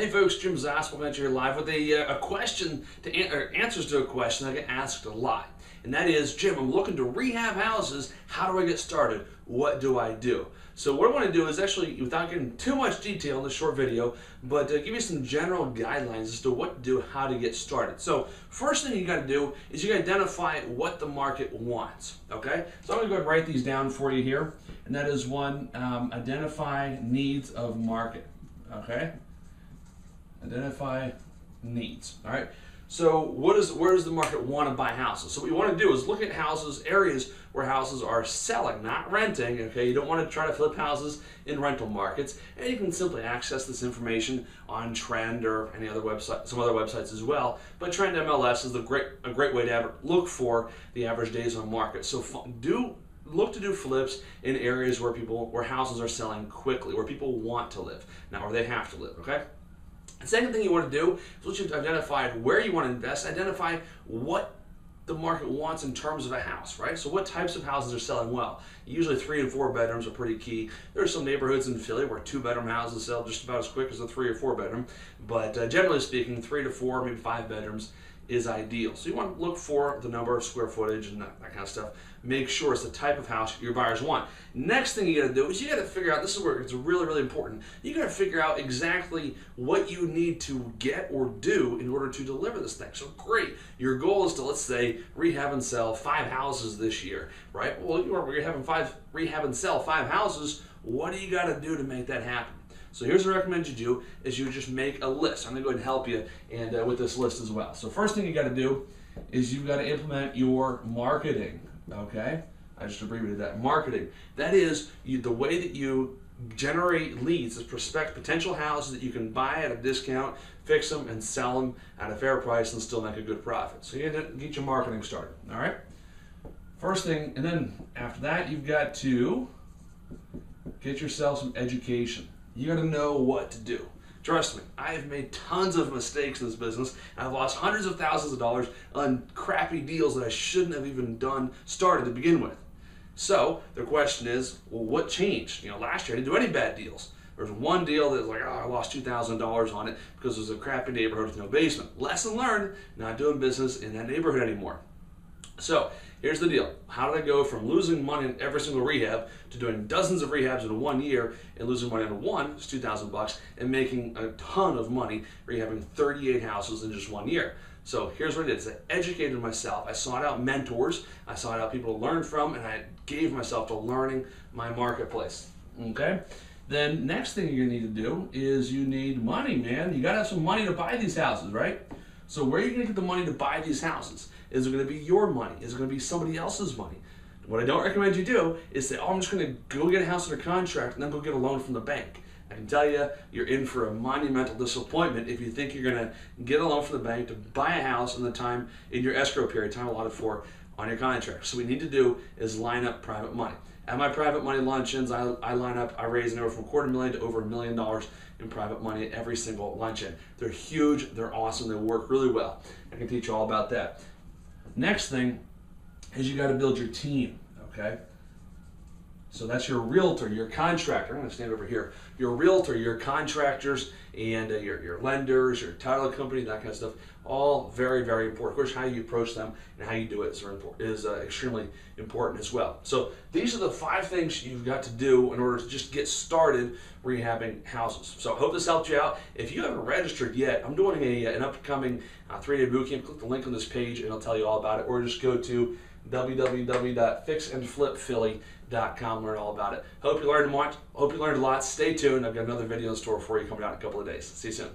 Hey folks, Jim Zass, welcome to here live with a question or answers to a question I get asked a lot, and that is, Jim, I'm looking to rehab houses. How do I get started? What do I do? So what I want to do is actually, without getting too much detail in this short video, but give you some general guidelines as to what to do, how to get started. So first thing you got to do is you got to identify what the market wants. Okay, so I'm going to go ahead and write these down for you here, and that is one: identify needs of market. Okay. Identify needs. All right. So where does the market want to buy houses? So what you want to do is look at houses, areas where houses are selling, not renting. Okay. You don't want to try to flip houses in rental markets, and you can simply access this information on Trend or any other website, some other websites as well. But Trend MLS is a great way to look for the average days on market. So look to do flips in areas where houses are selling quickly, where people want to live, not where they have to live. Okay. The second thing you want to do is, once you've identified where you want to invest, identify what the market wants in terms of a house, right? So what types of houses are selling well? Usually 3 and 4 bedrooms are pretty key. There are some neighborhoods in Philly where 2-bedroom houses sell just about as quick as a 3 or 4 bedroom, but generally speaking, 3 to 4, maybe 5 bedrooms is ideal. So you want to look for the number of square footage and that kind of stuff. Make sure it's the type of house your buyers want. Next thing you got to do is you got to figure out, this is where it's really, really important, you got to figure out exactly what you need to get or do in order to deliver this thing. So great, your goal is to, let's say, rehab and sell 5 houses this year, right? Well, you're having rehab and sell 5 houses. What do you got to do to make that happen? So here's what I recommend you do, is you just make a list. I'm going to go ahead and help you and with this list as well. So first thing you got to do is you've got to implement your marketing, okay? I just abbreviated that, marketing. That is the way that you generate leads, is potential houses that you can buy at a discount, fix them, and sell them at a fair price and still make a good profit. So you got to get your marketing started, all right? First thing, and then after that, you've got to get yourself some education. You got to know what to do. Trust me, I have made tons of mistakes in this business. I've lost hundreds of thousands of dollars on crappy deals that I shouldn't have even started to begin with. So the question is, well, what changed? Last year I didn't do any bad deals. There was one deal that was like, I lost $2,000 on it because it was a crappy neighborhood with no basement. Lesson learned, not doing business in that neighborhood anymore. So here's the deal. How did I go from losing money in every single rehab to doing dozens of rehabs in 1 year and losing money on one, it's $2,000 and making a ton of money rehabbing 38 houses in just 1 year? So here's what I did. Is I educated myself. I sought out mentors. I sought out people to learn from, and I gave myself to learning my marketplace. Okay? Then next thing you're gonna need to do is you need money, man. You gotta have some money to buy these houses, right? So where are you gonna get the money to buy these houses? Is it gonna be your money? Is it gonna be somebody else's money? What I don't recommend you do is say, I'm just gonna go get a house under contract and then go get a loan from the bank. I can tell you, you're in for a monumental disappointment if you think you're gonna get a loan from the bank to buy a house in the time, in your escrow period, time allotted for on your contract. So what we need to do is line up private money. At my private money luncheons, I line up, I raise anywhere from $250,000 to over $1 million in private money at every single luncheon. They're huge, they're awesome, they work really well. I can teach you all about that. Next thing is you got to build your team, okay? So that's your realtor, your contractor. I'm going to stand over here. Your realtor, your contractors, and your lenders, your title company, that kind of stuff. All very, very important. Of course, how you approach them and how you do it is extremely important as well. So these are the 5 things you've got to do in order to just get started rehabbing houses. So I hope this helped you out. If you haven't registered yet, I'm doing an upcoming 3-day bootcamp. Click the link on this page and it'll tell you all about it. Or just go to www.fixandflipphilly.com, learn all about it. Hope you learned a lot. Stay tuned. I've got another video in store for you coming out in a couple of days. See you soon.